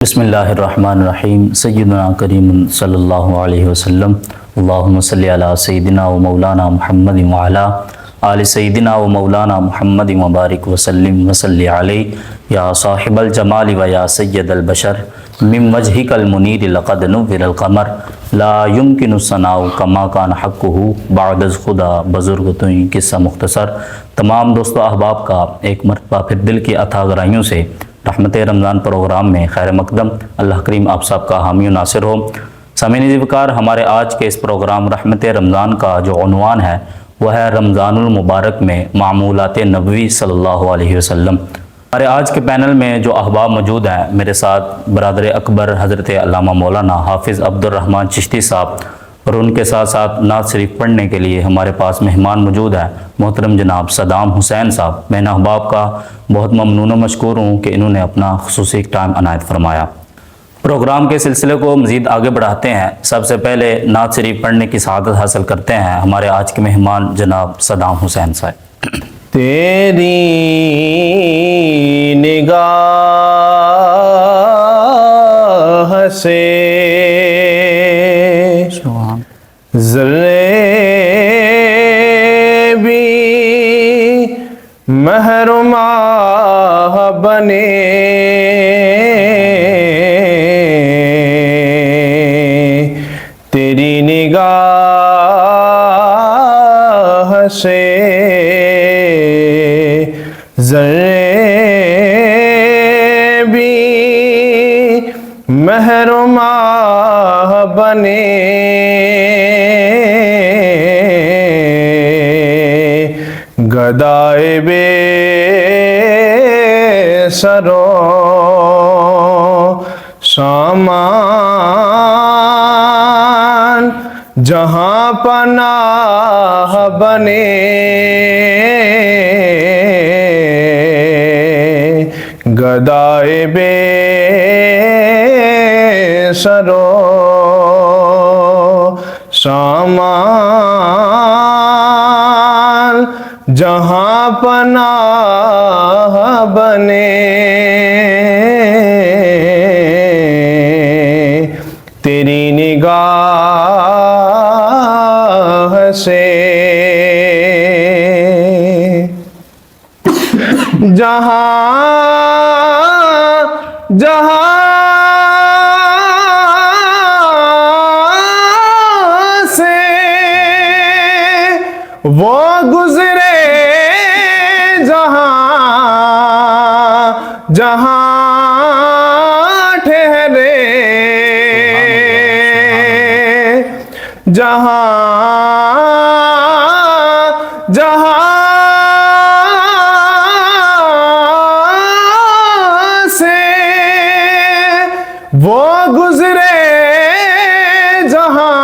بسم اللہ الرحمن الرحیم سیدنا کریم صلی اللہ علیہ وسلم اللہم صلی علی سیدنا و مولانا محمد وعلا آل سیدنا و مولانا محمد مبارک وسلم وصلی علیہ یا صاحب الجمال و یا سید البشر من وجہک المنیر لقد نور القمر لا یمکن الثناء کما کان حقہ بعد از خدا بزرگ تویں قصہ مختصر۔ تمام دوست و احباب کا ایک مرتبہ پھر دل کی عطا گرائیوں سے رحمت رمضان پروگرام میں خیر مقدم۔ اللہ کریم آپ سب کا حامی و ناصر ہو۔ سامعین وقار، ہمارے آج کے اس پروگرام رحمت رمضان کا جو عنوان ہے وہ ہے رمضان المبارک میں معمولات نبوی صلی اللہ علیہ وسلم۔ ہمارے آج کے پینل میں جو احباب موجود ہیں، میرے ساتھ برادر اکبر حضرت علامہ مولانا حافظ عبد الرحمن چشتی صاحب، اور ان کے ساتھ ساتھ نعت شریف پڑھنے کے لیے ہمارے پاس مہمان موجود ہیں محترم جناب صدام حسین صاحب۔ میں ان احباب کا بہت ممنون و مشکور ہوں کہ انہوں نے اپنا خصوصی ٹائم عنایت فرمایا۔ پروگرام کے سلسلے کو مزید آگے بڑھاتے ہیں۔ سب سے پہلے نعت شریف پڑھنے کی سعادت حاصل کرتے ہیں ہمارے آج کے مہمان جناب صدام حسین صاحب۔ تیری نگاہ سے ذرے بھی محرمہ بنے، تیری نگاہ سے ذرے بھی محرمہ بنے، گدائے بے سرو سامان جہاں پناہ بنے، گدائے بے سرو سامان جہاں پناہ بنے، تیری نگاہ سے جہاں جہاں سے وہ گزرے، جہاں جہاں ٹھہرے، جہاں جہاں وہ گزرے، جہاں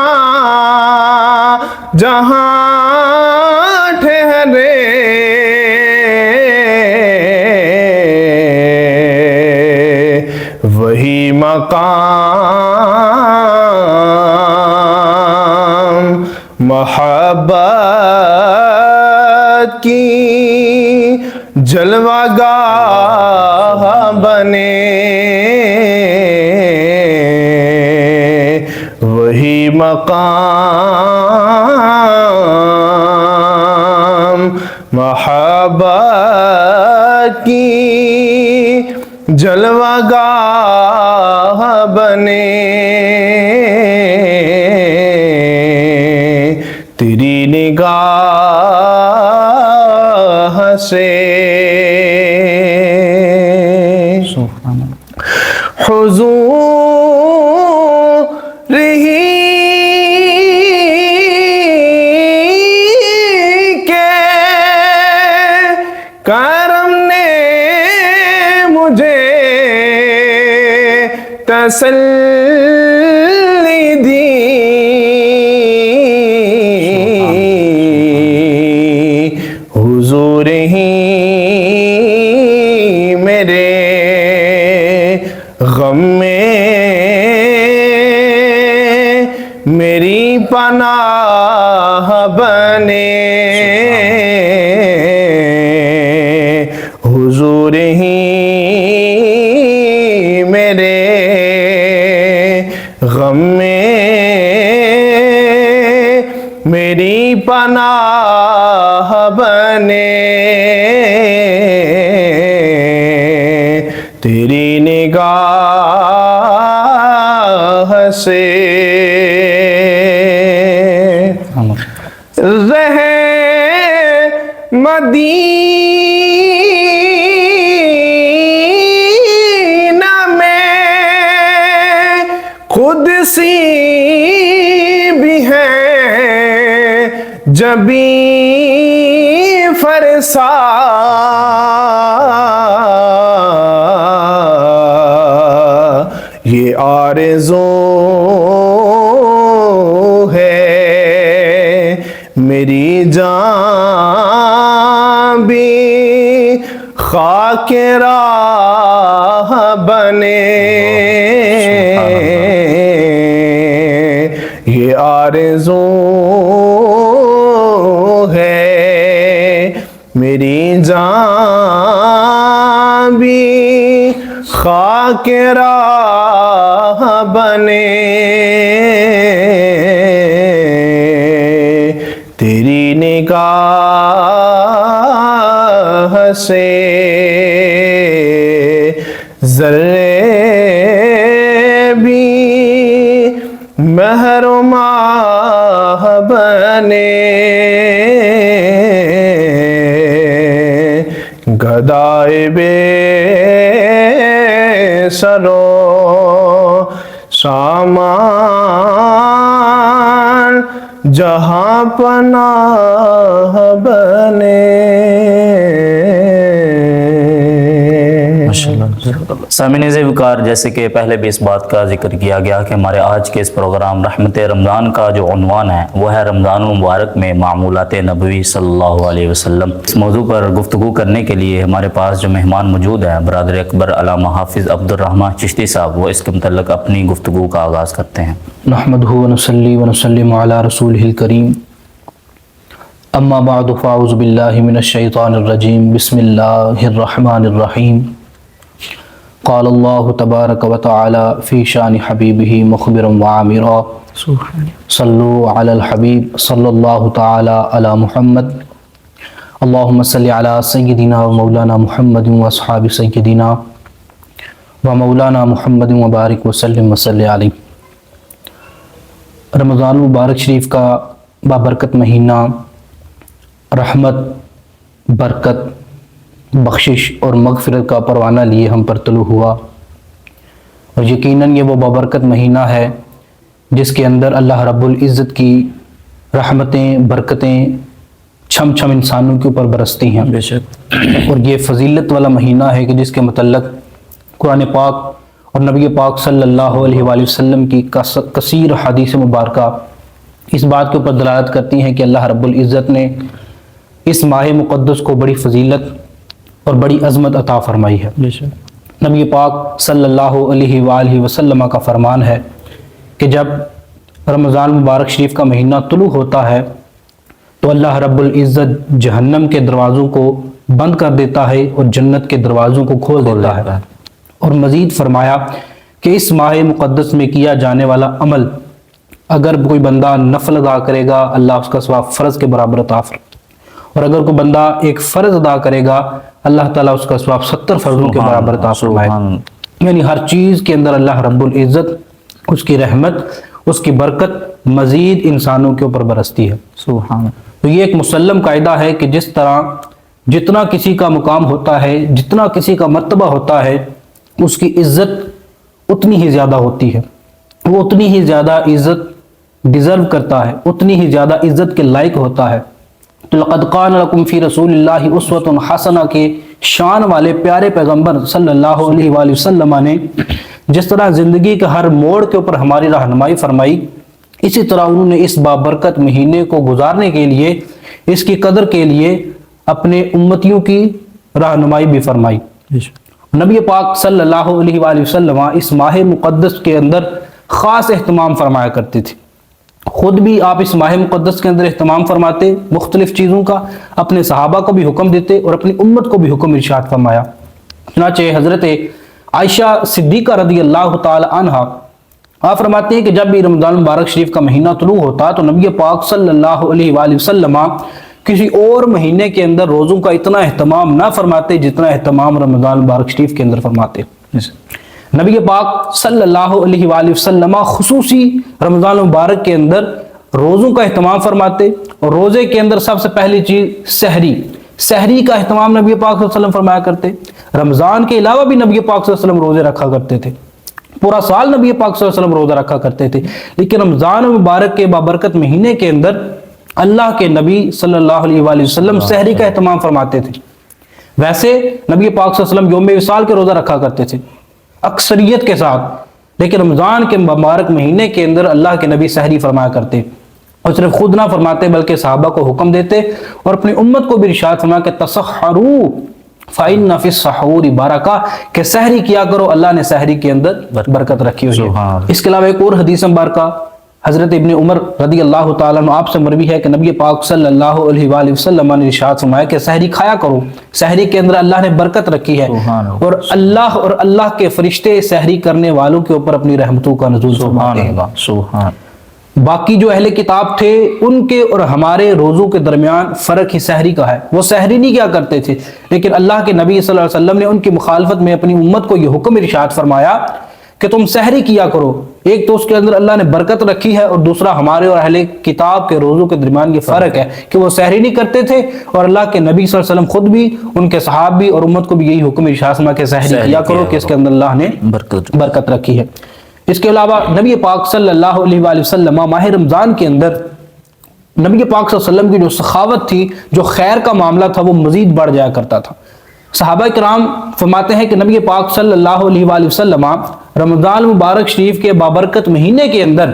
جہاں ٹھہرے، وہی مقام محبت کی جلوہ گاہ بنے، وہی مقام محبت کی جلوہ گاہ بنے، تیری نگاہ سے حضور ہی کے کرم نے مجھے تسلی دی، حضور ہی میرے غم میں میری پناہ بنے، حضور ہی میرے غم میں میری پناہ بنے، تیری نگاہ سے رہ مدینہ میں قدسی بھی ہے، جبی فرسا یہ آرزو ہے میری جان بھی خاک راہ بنے، یہ آرزو ہے میری جان بھی خاک راہ بنے، تیری نگاہ سے ذرے بھی محروم بنے، گدائے بے سرو سامان جہاں پناہ بنے۔ سامعین وقار، جیسے کہ پہلے بھی اس بات کا ذکر کیا گیا کہ ہمارے آج کے اس پروگرام رحمت رمضان کا جو عنوان ہے وہ ہے رمضان المبارک میں معمولات نبوی صلی اللہ علیہ وسلم۔ اس موضوع پر گفتگو کرنے کے لیے ہمارے پاس جو مہمان موجود ہیں برادر اکبر علامہ حافظ عبدالرحمن چشتی صاحب، وہ اس کے متعلق اپنی گفتگو کا آغاز کرتے ہیں۔ نحمدہ ونصلی ونسلم علی رسولہ الکریم، اما بعد فاعوذ باللہ من الشیطان الرجیم، بسم اللہ الرحمن الرحیم۔ قال اللہ تبارک و تعالی فی شان حبیبہ مخبرا وعامرا، صلو علی الحبیب صلی اللہ تعالی علی محمد، اللہم صلی علی سیدنا و مولانا محمد و اصحاب سیدنا و مولانا محمد وبارک وسلم وصلی علیہ۔ رمضان المبارک شریف کا بابرکت مہینہ رحمت، برکت، بخشش اور مغفرت کا پروانہ لیے ہم پر طلوع ہوا، اور یقیناً یہ وہ بابرکت مہینہ ہے جس کے اندر اللہ رب العزت کی رحمتیں، برکتیں چھم چھم انسانوں کے اوپر برستی ہیں۔ بے شک۔ اور یہ فضیلت والا مہینہ ہے کہ جس کے متعلق قرآن پاک اور نبی پاک صلی اللہ علیہ وآلہ وسلم کی کثیر حدیث مبارکہ اس بات کے اوپر دلالت کرتی ہیں کہ اللہ رب العزت نے اس ماہ مقدس کو بڑی فضیلت اور بڑی عظمت عطا فرمائی ہے۔ نبی پاک صلی اللہ علیہ وآلہ وسلم کا فرمان ہے کہ جب رمضان مبارک شریف کا مہینہ طلوع ہوتا ہے تو اللہ رب العزت جہنم کے دروازوں کو بند کر دیتا ہے اور جنت کے دروازوں کو کھول دیتا ہے، اور مزید فرمایا کہ اس ماہ مقدس میں کیا جانے والا عمل اگر کوئی بندہ نفل ادا کرے گا اللہ اس کا ثواب فرض کے برابر عطا فرمائے، اور اگر کوئی بندہ ایک فرض ادا کرے گا اللہ تعالیٰ اس کا ثواب 70 فرضوں کے برابر عطا فرمائے۔ یعنی ہر چیز کے اندر اللہ رب العزت، اس کی رحمت، اس کی برکت مزید انسانوں کے اوپر برستی ہے۔ سبحان۔ تو یہ ایک مسلم قاعدہ ہے کہ جس طرح جتنا کسی کا مقام ہوتا ہے، جتنا کسی کا مرتبہ ہوتا ہے، اس کی عزت اتنی ہی زیادہ ہوتی ہے، وہ اتنی ہی زیادہ عزت ڈیزرو کرتا ہے، اتنی ہی زیادہ عزت کے لائق ہوتا ہے۔ تو لقد کان لکم فی رسول اللہ اسوۃ حسنہ کے شان والے پیارے پیغمبر صلی اللہ علیہ وآلہ وسلم نے جس طرح زندگی کے ہر موڑ کے اوپر ہماری رہنمائی فرمائی، اسی طرح انہوں نے اس بابرکت مہینے کو گزارنے کے لیے، اس کی قدر کے لیے اپنے امتیوں کی رہنمائی بھی فرمائی۔ نبی پاک صلی اللہ علیہ وآلہ وسلم اس ماہ مقدس کے اندر خاص اہتمام فرمایا کرتے تھے، خود بھی آپ اس ماہ مقدس کے اندر اہتمام فرماتے مختلف چیزوں کا، اپنے صحابہ کو بھی حکم دیتے اور اپنی امت کو بھی حکم ارشاد فرمایا۔ چنانچہ حضرت عائشہ صدیقہ رضی اللہ تعالی عنہا آپ فرماتے ہیں کہ جب بھی رمضان مبارک شریف کا مہینہ طلوع ہوتا تو نبی پاک صلی اللہ علیہ وآلہ وسلم کسی اور مہینے کے اندر روزوں کا اتنا اہتمام نہ فرماتے جتنا اہتمام رمضان مبارک شریف کے اندر فرماتے۔ نبی پاک صلی اللہ علیہ وآلہ وسلم خصوصی رمضان مبارک کے اندر روزوں کا اہتمام فرماتے، اور روزے کے اندر سب سے پہلی چیز سحری کا اہتمام نبی پاک صلی اللہ علیہ وسلم فرمایا کرتے۔ رمضان کے علاوہ بھی نبی پاک صلی اللہ علیہ وسلم روزے رکھا کرتے تھے، پورا سال نبی پاک صلی اللہ علیہ وسلم روزہ رکھا کرتے تھے، لیکن رمضان مبارک کے بابرکت مہینے کے اندر اللہ کے نبی صلی اللہ علیہ وآلہ وسلم سحری کا اہتمام فرماتے تھے۔ ویسے نبی پاک صلی اللہ علیہ وسلم یوم وصال کے روزہ رکھا کرتے تھے اکثریت کے ساتھ، لیکن رمضان کے مبارک مہینے کے اندر اللہ کے نبی سحری فرمایا کرتے، اور صرف خود نہ فرماتے بلکہ صحابہ کو حکم دیتے اور اپنی امت کو بھی ارشاد فرمایا کہ تسحروا فإن فی السحور برکہ، کہ سحری کیا کرو، اللہ نے سحری کے اندر برکت رکھی ہوئی ہے۔ اس کے علاوہ ایک اور حدیث مبارکہ حضرت ابن عمر رضی اللہ تعالیٰ عنہ آپ سے مروی ہے کہ نبی پاک صلی اللہ علیہ وآلہ وسلم نے ارشاد فرمایا کہ سحری کھایا کرو، سحری کے اندر اللہ نے برکت رکھی ہے، اور اللہ کے فرشتے سحری کرنے والوں کے اوپر اپنی رحمتوں کا نزول فرماتے ہیں۔ باقی جو اہل کتاب تھے ان کے اور ہمارے روزوں کے درمیان فرق ہی سحری کا ہے، وہ سحری نہیں کیا کرتے تھے، لیکن اللہ کے نبی صلی اللہ علیہ وسلم نے ان کی مخالفت میں اپنی امت کو یہ حکم ارشاد فرمایا کہ تم سحری کیا کرو۔ ایک تو اس کے اندر اللہ نے برکت رکھی ہے، اور دوسرا ہمارے اور اہل کتاب کے روزوں کے درمیان یہ فرق ہے کہ وہ سحری نہیں کرتے تھے، اور اللہ کے نبی صلی اللہ علیہ وسلم خود بھی، ان کے صحابی اور امت کو بھی یہی حکم ارشاد فرمایا کہ سحری کیا کرو، کہ اس کے اندر اللہ نے برکت رکھی ہے۔ اس کے علاوہ نبی پاک صلی اللہ علیہ وآلہ وسلم ماہ رمضان کے اندر نبی پاک صلی اللہ علیہ وسلم کی جو سخاوت تھی، جو خیر کا معاملہ تھا، وہ مزید بڑھ جایا کرتا تھا۔ صحابہ کرام فرماتے ہیں کہ نبی پاک صلی اللہ علیہ وآلہ وسلم رمضان مبارک شریف کے بابرکت مہینے کے اندر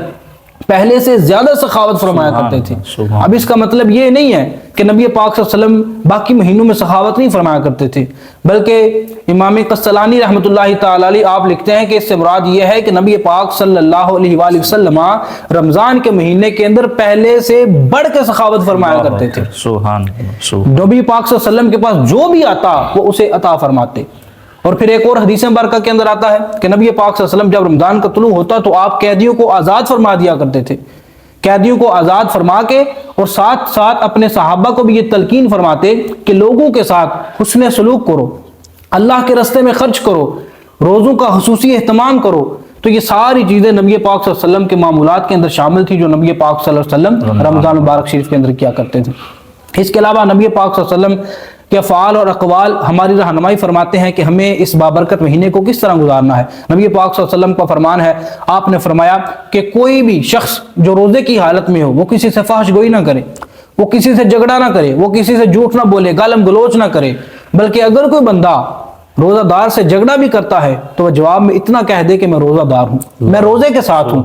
پہلے سے زیادہ سخاوت فرمایا کرتے تھے۔ اب اس کا مطلب یہ نہیں ہے کہ نبی پاک صلی اللہ علیہ وسلم باقی مہینوں میں سخاوت نہیں فرمایا کرتے تھے، بلکہ امام قسطلانی رحمۃ اللہ تعالی علیہ آپ لکھتے ہیں کہ اس سے مراد یہ ہے کہ نبی پاک صلی اللہ علیہ وآلہ وسلم رمضان کے مہینے کے اندر پہلے سے بڑھ کے سخاوت فرمایا کرتے تھے۔ نبی پاک صلی اللہ علیہ وسلم کے پاس جو بھی آتا وہ اسے عطا فرماتے۔ اور پھر ایک اور حدیث مبارکہ کے اندر آتا ہے کہ نبی پاک صلی اللہ علیہ وسلم جب رمضان کا طلوع ہوتا تو آپ قیدیوں کو آزاد فرما دیا کرتے تھے، قیدیوں کو آزاد فرما کے اور ساتھ ساتھ اپنے صحابہ کو بھی یہ تلقین فرماتے کہ لوگوں کے ساتھ حسن سلوک کرو، اللہ کے راستے میں خرچ کرو، روزوں کا خصوصی اہتمام کرو۔ تو یہ ساری چیزیں نبی پاک صلی اللہ علیہ وسلم کے معمولات کے اندر شامل تھی جو نبی پاک صلی اللہ علیہ وسلم رمضان مبارک شریف کے اندر کیا کرتے تھے۔ اس کے علاوہ نبی پاک صلی اللہ علیہ وسلم کے افعال اور اقوال ہماری رہنمائی فرماتے ہیں کہ ہمیں اس بابرکت مہینے کو کس طرح گزارنا ہے۔ نبی پاک صلی اللہ علیہ وسلم کا فرمان ہے، آپ نے فرمایا کہ کوئی بھی شخص جو روزے کی حالت میں ہو وہ کسی سے فحش گوئی نہ کرے، وہ کسی سے جھگڑا نہ کرے، وہ کسی سے جھوٹ نہ بولے، گالم گلوچ نہ کرے، بلکہ اگر کوئی بندہ روزہ دار سے جھگڑا بھی کرتا ہے تو وہ جواب میں اتنا کہہ دے کہ میں روزہ دار ہوں، میں روزے کے ساتھ ہوں۔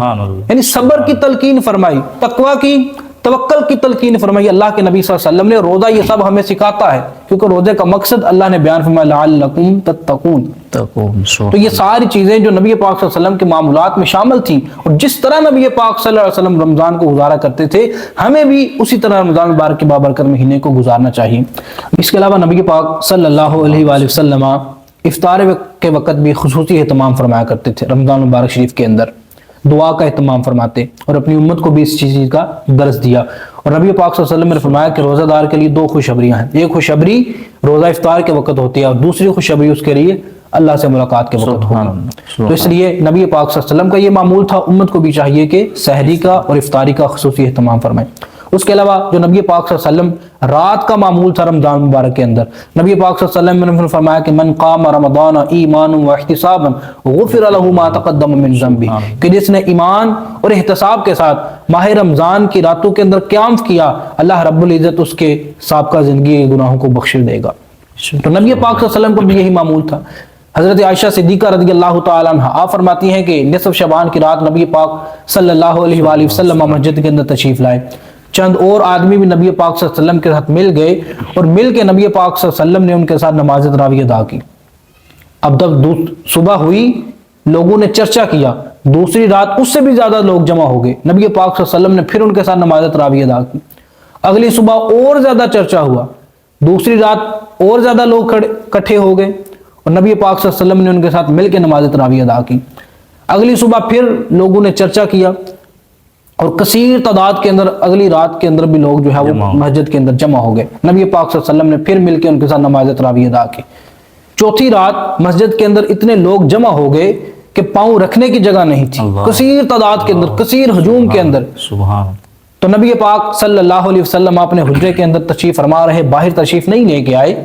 یعنی صبر کی تلقین فرمائی، تقوی کی، توکل کی تلقین فرمائی اللہ کے نبی صلی اللہ علیہ وسلم نے۔ روزہ یہ سب ہمیں سکھاتا ہے، کیونکہ روزے کا مقصد اللہ نے بیان فرمایا لعلکم تتقون۔ تو یہ ساری چیزیں جو نبی پاک صلی اللہ علیہ وسلم کے معمولات میں شامل تھیں، اور جس طرح نبی پاک صلی اللہ علیہ وسلم رمضان کو گزارا کرتے تھے ہمیں بھی اسی طرح رمضان مبارک کے بابرکت مہینے کو گزارنا چاہیے۔ اس کے علاوہ نبی پاک صلی اللہ علیہ وآلہ وسلم افطار کے وقت بھی خصوصی اہتمام فرمایا کرتے تھے۔ رمضان مبارک شریف کے اندر دعا کا اہتمام فرماتے اور اپنی امت کو بھی اس چیز کا درس دیا۔ اور نبی پاک صلی اللہ علیہ وسلم نے فرمایا کہ روزہ دار کے لیے دو خوشخبریاں ہیں، ایک خوشخبری روزہ افطار کے وقت ہوتی ہے اور دوسری خوشخبری اس کے لیے اللہ سے ملاقات کے وقت ہوگی۔ تو اس لیے نبی پاک صلی اللہ علیہ وسلم کا یہ معمول تھا، امت کو بھی چاہیے کہ سحری کا اور افطاری کا خصوصی اہتمام فرمائیں۔ اس کے علاوہ جو نبی پاک صلی اللہ علیہ وسلم رات کا معمول تھا رمضان مبارک کے اندر، نبی پاک صلی اللہ علیہ وسلم نے فرمایا کہ من قام رمضان ایمانا واحتسابا غفر له ما تقدم من ذنبه، کہ جس نے ایمان اور احتساب کے ساتھ ماہ رمضان کی راتوں کے اندر قیام کیا، اللہ رب العزت اس کے سابقہ زندگی کے گناہوں کو بخش دے گا۔ تو نبی پاک صلی اللہ علیہ وسلم کو بھی یہی معمول تھا۔ حضرت عائشہ صدیقہ رضی اللہ تعالی عنہ آپ فرماتی ہیں کہ نصف شعبان کی رات نبی پاک صلی اللہ علیہ وآلہ وسلم مسجد کے اندر تشریف لائے، چند اور آدمی بھی نبی پاک صلی اللہ علیہ وسلم کے ساتھ مل گئے اور مل کے نبی پاک صلی اللہ علیہ وسلم نے ان کے ساتھ نماز تراویح ادا کی۔ اب جب صبح ہوئی لوگوں نے چرچا کیا، دوسری رات اس سے بھی زیادہ لوگ جمع ہو گئے، نبی پاک صلی اللہ علیہ وسلم نے پھر ان کے ساتھ نماز تراویح ادا کی۔ اگلی صبح اور زیادہ چرچا ہوا، دوسری رات اور زیادہ لوگ اکٹھے ہو گئے اور نبی پاک صلی اللہ علیہ وسلم نے ان کے ساتھ مل کے نماز تراویح ادا کی۔ اگلی صبح پھر لوگوں نے چرچا کیا اور کثیر تعداد کے اندر اگلی رات کے اندر بھی لوگ جو ہے وہ مسجد کے اندر جمع ہو گئے۔ نبی پاک صلی اللہ علیہ وسلم نے پھر مل کے ان کے ساتھ نماز تراویح ادا کی۔ چوتھی رات مسجد کے اندر اتنے لوگ جمع ہو گئے کہ پاؤں رکھنے کی جگہ نہیں تھی، کثیر تعداد کے اندر، کثیر ہجوم کے اندر۔ سبحان تو نبی پاک صلی اللہ علیہ وسلم اپنے حجرے کے اندر تشریف فرما رہے، باہر تشریف نہیں لے کے آئے۔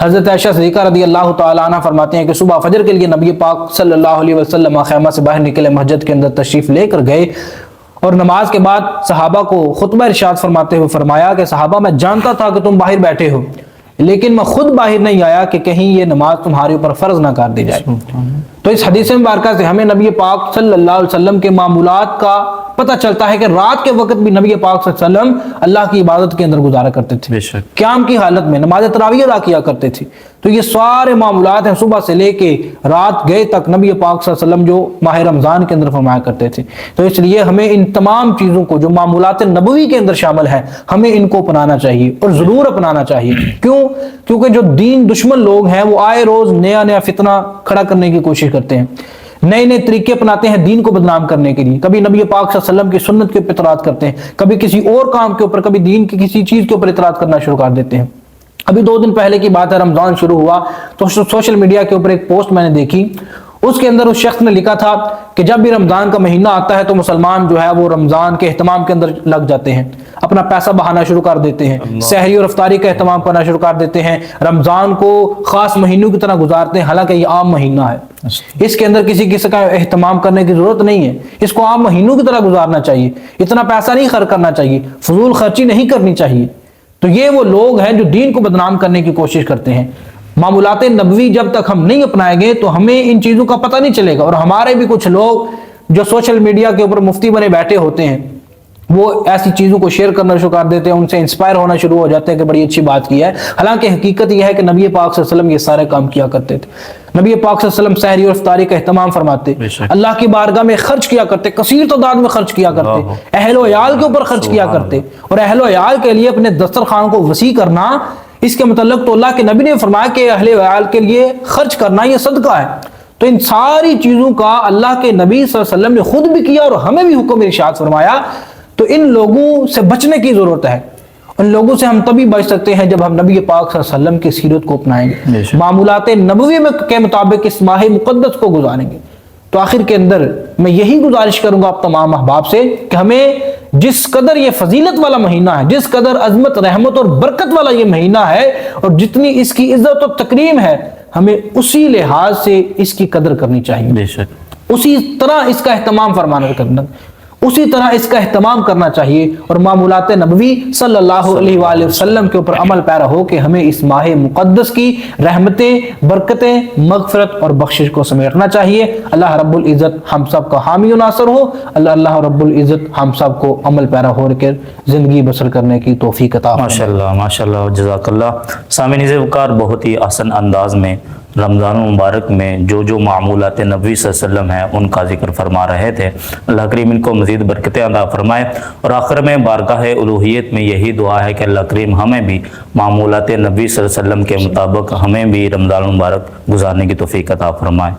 حضرت عائشہ صدیقہ رضی اللہ تعالیٰ عنہ فرماتے ہیں کہ صبح فجر کے لیے نبی پاک صلی اللہ علیہ وسلم خیمہ سے باہر نکلے، مسجد کے اندر تشریف لے کر گئے اور نماز کے بعد صحابہ کو خطبہ ارشاد فرماتے ہوئے فرمایا کہ صحابہ میں جانتا تھا کہ تم باہر بیٹھے ہو، لیکن میں خود باہر نہیں آیا کہ کہیں یہ نماز تمہارے اوپر فرض نہ کر دی جائے۔ تو اس حدیث مبارکہ سے ہمیں نبی پاک صلی اللہ علیہ وسلم کے معمولات کا پتہ چلتا ہے کہ رات کے وقت بھی نبی پاک صلی اللہ علیہ وسلم اللہ کی عبادت کے اندر گزارا کرتے تھے، بے شک قیام کی حالت میں نماز تراویح ادا کیا کرتے تھے۔ تو یہ سارے معاملات ہیں صبح سے لے کے رات گئے تک نبی پاک صلی اللہ علیہ وسلم جو ماہ رمضان کے اندر فرمایا کرتے تھے۔ تو اس لیے ہمیں ان تمام چیزوں کو جو معمولات نبوی کے اندر شامل ہیں ہمیں ان کو اپنانا چاہیے اور ضرور اپنانا چاہیے۔ کیونکہ جو دین دشمن لوگ ہیں وہ آئے روز نیا نیا فتنہ کھڑا کرنے کی کوشش کرتے ہیں، نئے نئے طریقے اپناتے ہیں دین کو بدنام کرنے کے لیے۔ کبھی نبی پاک صلی اللہ علیہ وسلم کی سنت کے اوپر اعتراض کرتے ہیں، کبھی کسی اور کام کے اوپر، کبھی دین کی کسی چیز کے اوپر اعتراض کرنا شروع کر دیتے ہیں۔ ابھی 2 دن پہلے کی بات ہے، رمضان شروع ہوا تو سوشل میڈیا کے اوپر ایک پوسٹ میں نے دیکھی، اس کے اندر اس شخص نے لکھا تھا کہ جب بھی رمضان کا مہینہ آتا ہے تو مسلمان جو ہے وہ رمضان کے اہتمام کے اندر لگ جاتے ہیں، اپنا پیسہ بہانا شروع کر دیتے ہیں، سحری اور افطاری کا اہتمام کرنا شروع کر دیتے ہیں، رمضان کو خاص مہینوں کی طرح گزارتے ہیں، حالانکہ یہ عام مہینہ ہے، اس کے اندر کسی قسم کا اہتمام کرنے کی ضرورت نہیں ہے، اس کو عام مہینوں کی طرح گزارنا چاہیے، اتنا پیسہ نہیں خرچ کرنا چاہیے، فضول خرچی نہیں کرنی چاہیے۔ تو یہ وہ لوگ ہیں جو دین کو بدنام کرنے کی کوشش کرتے ہیں۔ معمولات نبوی جب تک ہم نہیں اپنائیں گے تو ہمیں ان چیزوں کا پتہ نہیں چلے گا، اور ہمارے بھی کچھ لوگ جو سوشل میڈیا کے اوپر مفتی بنے بیٹھے ہوتے ہیں وہ ایسی چیزوں کو شیئر کرنا شروع کر دیتے ہیں، ان سے انسپائر ہونا شروع ہو جاتے ہیں کہ بڑی اچھی بات کی ہے، حالانکہ حقیقت یہ ہے کہ نبی پاک صلی اللہ علیہ وسلم یہ سارے کام کیا کرتے تھے۔ نبی پاک صلی اللہ علیہ وسلم سحری اور افطاری کا اہتمام فرماتے، اللہ کی بارگاہ میں خرچ کیا کرتے، کثیر تعداد میں خرچ کیا کرتے، اہل و عیال کے اوپر خرچ کیا کرتے، اور اہل و عیال کے لیے اپنے دسترخوان کو وسیع کرنا، اس کے متعلق تو اللہ کے نبی نے فرمایا کہ اہل و عیال کے لیے خرچ کرنا یہ صدقہ ہے۔ تو ان ساری چیزوں کا اللہ کے نبی صلی اللہ علیہ وسلم نے خود بھی کیا اور ہمیں بھی حکم ارشاد فرمایا۔ تو ان لوگوں سے بچنے کی ضرورت ہے، ان لوگوں سے ہم تبھی بچ سکتے ہیں جب ہم نبی پاک صلی اللہ علیہ وسلم کی سیرت کو اپنائیں گے، معمولات نبوی کے مطابق اس ماہ مقدس کو گزاریں گے۔ تو آخر کے اندر میں یہی گزارش کروں گا آپ تمام احباب سے کہ ہمیں جس قدر یہ فضیلت والا مہینہ ہے، جس قدر عظمت، رحمت اور برکت والا یہ مہینہ ہے، اور جتنی اس کی عزت و تکریم ہے، ہمیں اسی لحاظ سے اس کی قدر کرنی چاہیے، بے شک اسی طرح اس کا اہتمام فرمانا کرنا، اسی طرح اس کا اہتمام کرنا چاہیے، اور معمولات نبوی صلی اللہ علیہ وآلہ وسلم کے اوپر عمل پیرا ہو کہ ہمیں اس ماہ مقدس کی رحمتیں، برکتیں، مغفرت اور بخشش کو سمیٹنا چاہیے۔ اللہ رب العزت ہم سب کا حامی و ناصر ہو، اللہ رب العزت ہم سب کو عمل پیرا ہو کر زندگی بسر کرنے کی توفیق عطا فرمائے۔ ماشاءاللہ ماشاءاللہ، جزاک اللہ۔ سامعین وقار بہت ہی آسان انداز میں رمضان المبارک میں جو معمولات نبوی صلی اللہ علیہ وسلم ہیں ان کا ذکر فرما رہے تھے۔ اللہ کریم ان کو مزید برکتیں عطا فرمائے، اور آخر میں بارگاہ الوہیت میں یہی دعا ہے کہ اللہ کریم ہمیں بھی معمولات نبوی صلی اللہ علیہ وسلم کے مطابق ہمیں بھی رمضان المبارک گزارنے کی توفیق عطا فرمائے۔